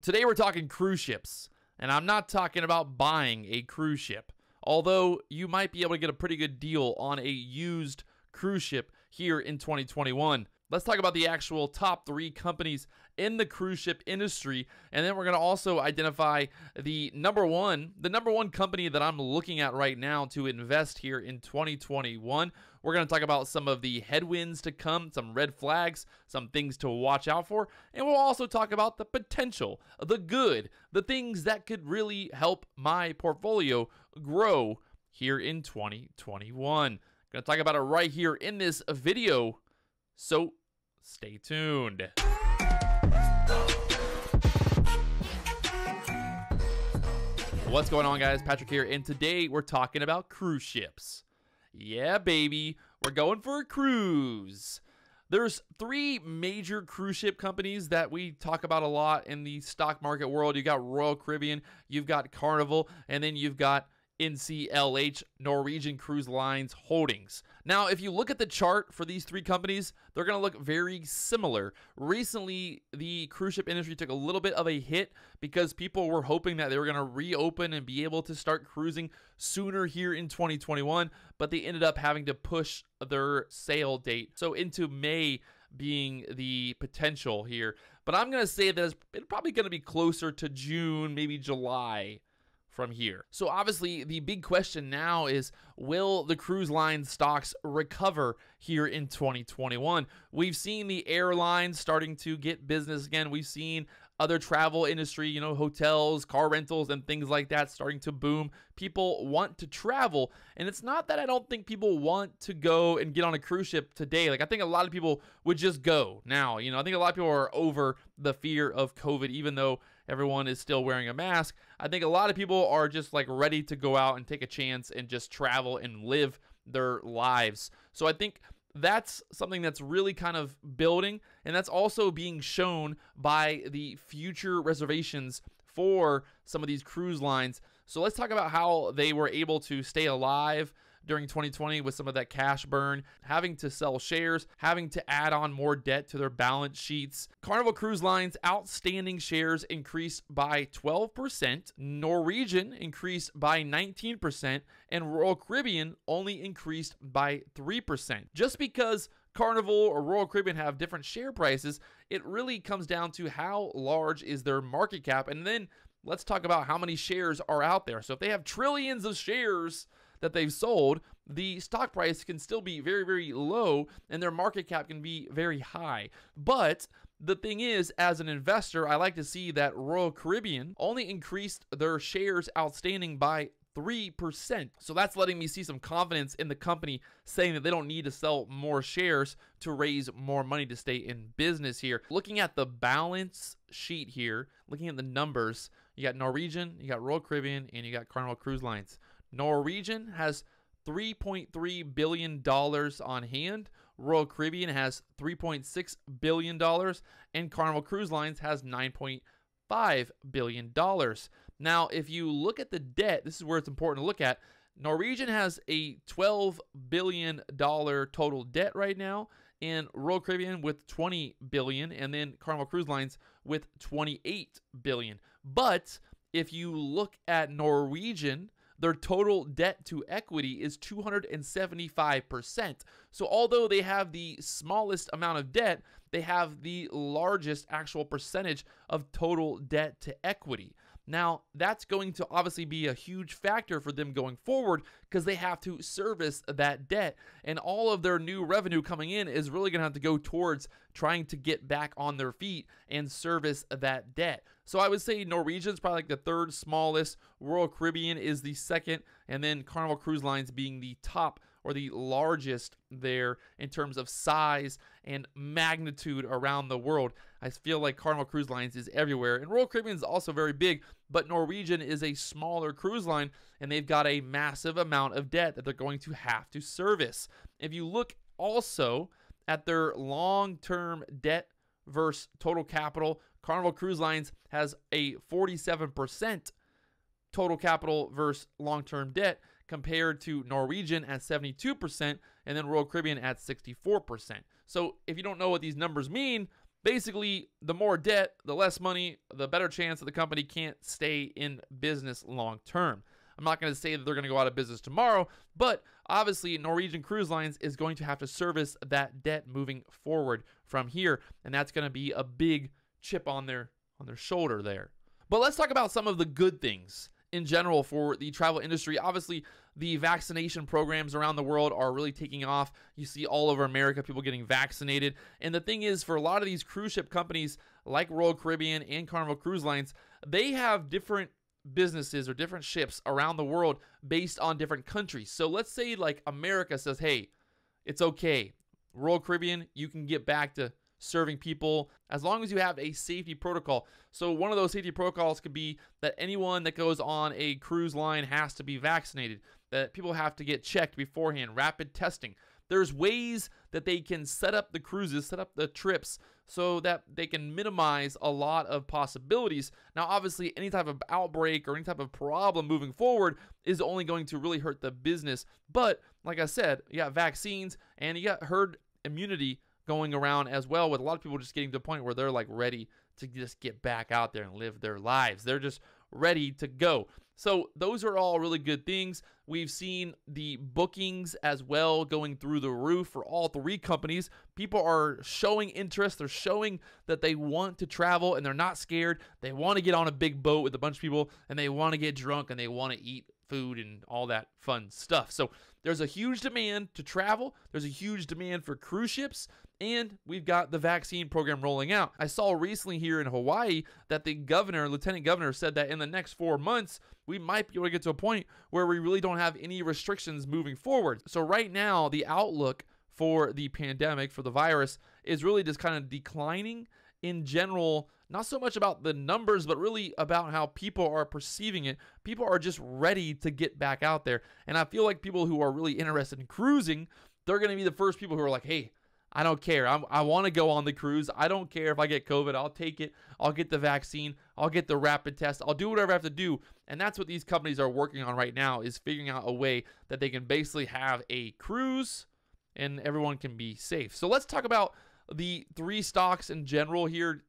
Today we're talking cruise ships, and I'm not talking about buying a cruise ship, although you might be able to get a pretty good deal on a used cruise ship here in 2021. Let's talk about the actual top 3 companies in the cruise ship industry, and then we're going to also identify the number one company that I'm looking at right now to invest here in 2021. We're going to talk about some of the headwinds to come, some red flags, some things to watch out for, and we'll also talk about the potential, the good, the things that could really help my portfolio grow here in 2021. Going to talk about it right here in this video, so stay tuned. What's going on, guys? Patrick here, and today we're talking about cruise ships. Yeah, baby, we're going for a cruise. There's 3 major cruise ship companies that we talk about a lot in the stock market world. You got Royal Caribbean, you've got Carnival, and then you've got NCLH, Norwegian Cruise Lines Holdings. Now, if you look at the chart for these 3 companies, they're going to look very similar. Recently, the cruise ship industry took a little bit of a hit because people were hoping that they were going to reopen and be able to start cruising sooner here in 2021, but they ended up having to push their sale date. So into May being the potential here. But I'm going to say that it's probably going to be closer to June, maybe July from here. So obviously the big question now is, will the cruise line stocks recover here in 2021? We've seen the airlines starting to get business again. We've seen other travel industry, hotels, car rentals, and things like that starting to boom. People want to travel, and it's not that I don't think people want to go and get on a cruise ship today. Like, I think a lot of people would just go now. I think a lot of people are over the fear of COVID, even though everyone is still wearing a mask. I think a lot of people are just like ready to go out and take a chance and just travel and live their lives. So I think that's something that's really kind of building, and that's also being shown by the future reservations for some of these cruise lines. So let's talk about how they were able to stay alive during 2020 with some of that cash burn, having to sell shares, having to add on more debt to their balance sheets. Carnival Cruise Line's outstanding shares increased by 12%, Norwegian increased by 19%, and Royal Caribbean only increased by 3%. Just because Carnival or Royal Caribbean have different share prices, it really comes down to how large is their market cap, and then let's talk about how many shares are out there. So if they have trillions of shares that they've sold, the stock price can still be very, very low, and their market cap can be very high. But the thing is, as an investor, I like to see that Royal Caribbean only increased their shares outstanding by 3%. So that's letting me see some confidence in the company, saying that they don't need to sell more shares to raise more money to stay in business here. Looking at the balance sheet here, looking at the numbers, you got Norwegian, you got Royal Caribbean, and you got Carnival Cruise Lines. Norwegian has $3.3 billion on hand. Royal Caribbean has $3.6 billion, and Carnival Cruise Lines has $9.5 billion. Now, if you look at the debt, this is where it's important to look at. Norwegian has a $12 billion total debt right now, and Royal Caribbean with $20 billion, and then Carnival Cruise Lines with $28 billion. But if you look at Norwegian, their total debt to equity is 275%. So although they have the smallest amount of debt, they have the largest actual percentage of total debt to equity. Now, that's going to obviously be a huge factor for them going forward because they have to service that debt. And all of their new revenue coming in is really going to have to go towards trying to get back on their feet and service that debt. So I would say Norwegian's probably like the 3rd smallest, Royal Caribbean is the 2nd, and then Carnival Cruise Lines being the top or the largest there in terms of size and magnitude around the world. I feel like Carnival Cruise Lines is everywhere, and Royal Caribbean is also very big, but Norwegian is a smaller cruise line, and they've got a massive amount of debt that they're going to have to service. If you look also at their long-term debt versus total capital, Carnival Cruise Lines has a 47% total capital versus long-term debt compared to Norwegian at 72% and then Royal Caribbean at 64%. So if you don't know what these numbers mean, Basically, the more debt, the less money, the better chance that the company can't stay in business long term. I'm not going to say that they're going to go out of business tomorrow, but obviously Norwegian Cruise Lines is going to have to service that debt moving forward from here, and that's going to be a big chip on their shoulder there. But let's talk about some of the good things in general for the travel industry. Obviously, the vaccination programs around the world are really taking off. You see all over America people getting vaccinated. And the thing is, for a lot of these cruise ship companies like Royal Caribbean and Carnival Cruise Lines, they have different businesses or different ships around the world based on different countries. So let's say like America says, hey, it's okay. Royal Caribbean, you can get back to serving people as long as you have a safety protocol. So one of those safety protocols could be that anyone that goes on a cruise line has to be vaccinated, that people have to get checked beforehand, rapid testing. There's ways that they can set up the cruises, set up the trips so that they can minimize a lot of possibilities. Now, obviously, any type of outbreak or any type of problem moving forward is only going to really hurt the business. But like I said, you got vaccines and you got herd immunity going around as well, with a lot of people just getting to the point where they're like ready to just get back out there and live their lives. They're just ready to go. So those are all really good things. We've seen the bookings as well going through the roof for all three companies. People are showing interest. They're showing that they want to travel and they're not scared. They want to get on a big boat with a bunch of people and they want to get drunk and they want to eat food and all that fun stuff. So there's a huge demand to travel. There's a huge demand for cruise ships. And we've got the vaccine program rolling out. I saw recently here in Hawaii that the governor, lieutenant governor, said that in the next 4 months, we might be able to get to a point where we really don't have any restrictions moving forward. So right now, the outlook for the pandemic, for the virus, is really just kind of declining in general. Not so much about the numbers, but really about how people are perceiving it. People are just ready to get back out there. And I feel like people who are really interested in cruising, they're going to be the first people who are like, hey, I don't care. I want to go on the cruise. I don't care if I get COVID. I'll take it. I'll get the vaccine. I'll get the rapid test. I'll do whatever I have to do. And that's what these companies are working on right now, is figuring out a way that they can basically have a cruise and everyone can be safe. So let's talk about the three stocks in general here,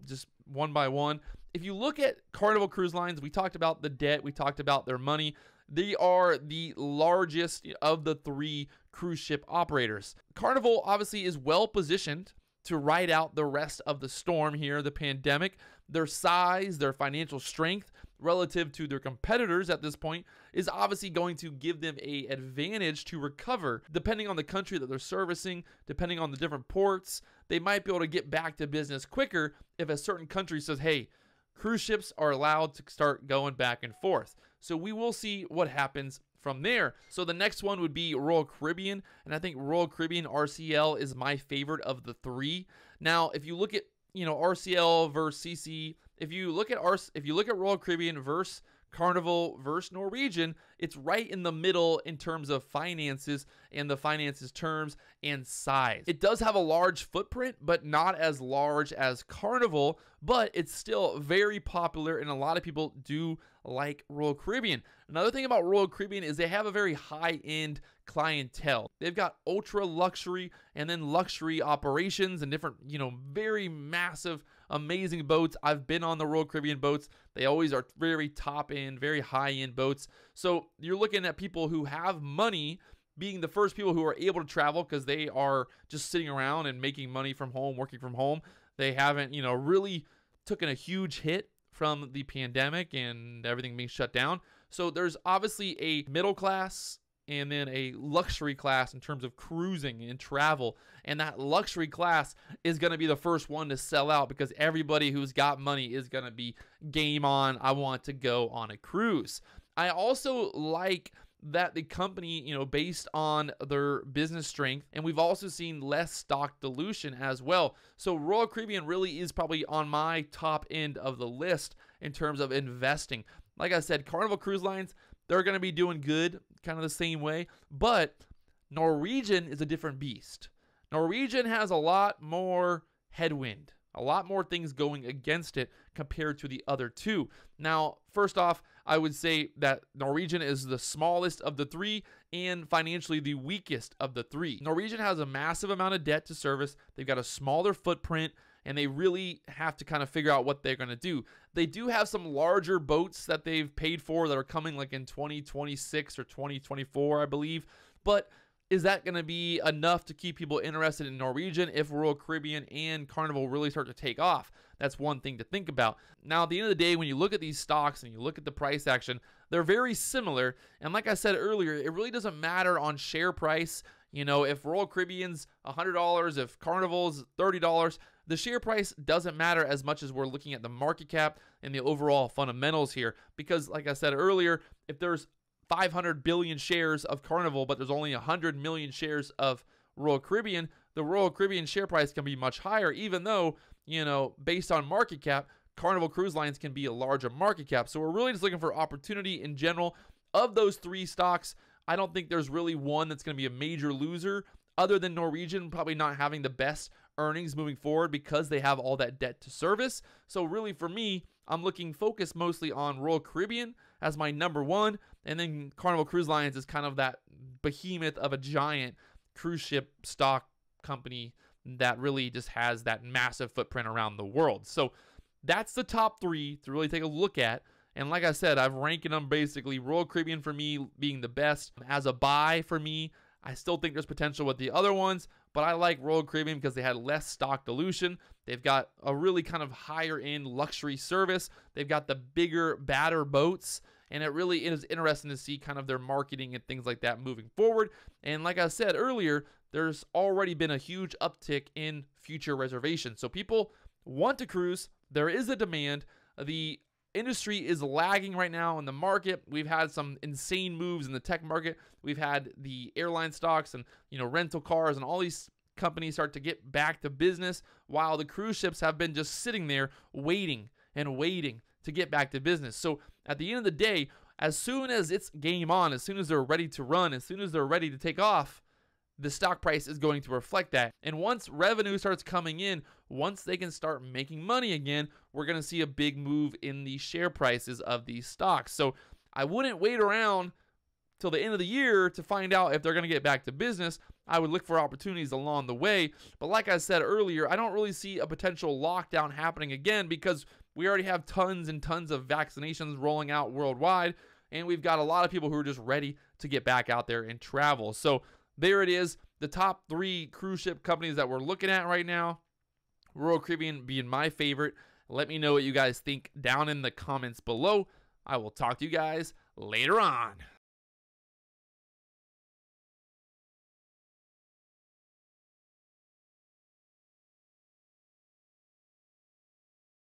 just one by one. If you look at Carnival Cruise Lines, we talked about the debt. We talked about their money. They are the largest of the three cruise ship operators. Carnival obviously is well positioned to ride out the rest of the storm here, the pandemic. Their size, their financial strength relative to their competitors at this point is obviously going to give them an advantage to recover. Depending on the country that they're servicing, depending on the different ports, they might be able to get back to business quicker if a certain country says, hey, cruise ships are allowed to start going back and forth. So we will see what happens from there. So the next one would be Royal Caribbean, and I think Royal Caribbean RCL is my favorite of the three. Now, if you look at RCL versus CC, if you look at Royal Caribbean versus Carnival versus Norwegian, it's right in the middle in terms of finances and the finances terms and size. It does have a large footprint, but not as large as Carnival, but it's still very popular and a lot of people do like Royal Caribbean. Another thing about Royal Caribbean is they have a very high-end clientele. They've got ultra luxury and then luxury operations and different, very massive, amazing boats. I've been on the Royal Caribbean boats. They always are very top-end, very high-end boats. So you're looking at people who have money being the first people who are able to travel because they are just sitting around and making money from home, working from home. They haven't, really taken a huge hit from the pandemic and everything being shut down. So there's obviously a middle class and then a luxury class in terms of cruising and travel. And that luxury class is going to be the first one to sell out because everybody who's got money is going to be game on. I want to go on a cruise. I also like that the company, based on their business strength, and we've also seen less stock dilution as well. So Royal Caribbean really is probably on my top end of the list in terms of investing. Like I said, Carnival Cruise Lines, they're going to be doing good, kind of the same way, but Norwegian is a different beast. Norwegian has a lot more headwind, a lot more things going against it compared to the other two. Now, first off, I would say that Norwegian is the smallest of the three and financially the weakest of the three. Norwegian has a massive amount of debt to service. They've got a smaller footprint. and they really have to kind of figure out what they're going to do. They do have some larger boats that they've paid for that are coming like in 2026 or 2024, I believe. But is that going to be enough to keep people interested in Norwegian if Royal Caribbean and Carnival really start to take off? That's one thing to think about. Now, at the end of the day, when you look at these stocks and you look at the price action, they're very similar. And like I said earlier, it really doesn't matter on share price. You know, if Royal Caribbean's $100, if Carnival's $30, the share price doesn't matter as much as we're looking at the market cap and the overall fundamentals here. Because like I said earlier, if there's 500 billion shares of Carnival, but there's only 100 million shares of Royal Caribbean, the Royal Caribbean share price can be much higher, even though, you know, based on market cap, Carnival Cruise Lines can be a larger market cap. So we're really just looking for opportunity in general. Of those three stocks, I don't think there's really one that's going to be a major loser other than Norwegian probably not having the best earnings moving forward because they have all that debt to service. So really for me, I'm looking focused mostly on Royal Caribbean as my number one, and then Carnival Cruise Lines is kind of that behemoth of a giant cruise ship stock company that really just has that massive footprint around the world. So that's the top three to really take a look at. And like I said, I've ranked them basically Royal Caribbean for me being the best. As a buy for me, I still think there's potential with the other ones, but I like Royal Caribbean because they had less stock dilution. They've got a really kind of higher end luxury service. They've got the bigger, badder boats, and it really is interesting to see kind of their marketing and things like that moving forward. And like I said earlier, there's already been a huge uptick in future reservations. So people want to cruise. There is a demand. The industry is lagging right now in the market. We've had some insane moves in the tech market. We've had the airline stocks and, you know, rental cars and all these companies start to get back to business, while the cruise ships have been just sitting there waiting and waiting to get back to business. So at the end of the day, as soon as it's game on, as soon as they're ready to run, as soon as they're ready to take off, the stock price is going to reflect that. And once revenue starts coming in, once they can start making money again, we're going to see a big move in the share prices of these stocks. So I wouldn't wait around till the end of the year to find out if they're going to get back to business. I would look for opportunities along the way. But like I said earlier, I don't really see a potential lockdown happening again because we already have tons and tons of vaccinations rolling out worldwide. And we've got a lot of people who are just ready to get back out there and travel. So there it is, the top three cruise ship companies that we're looking at right now. Royal Caribbean being my favorite. Let me know what you guys think down in the comments below. I will talk to you guys later on.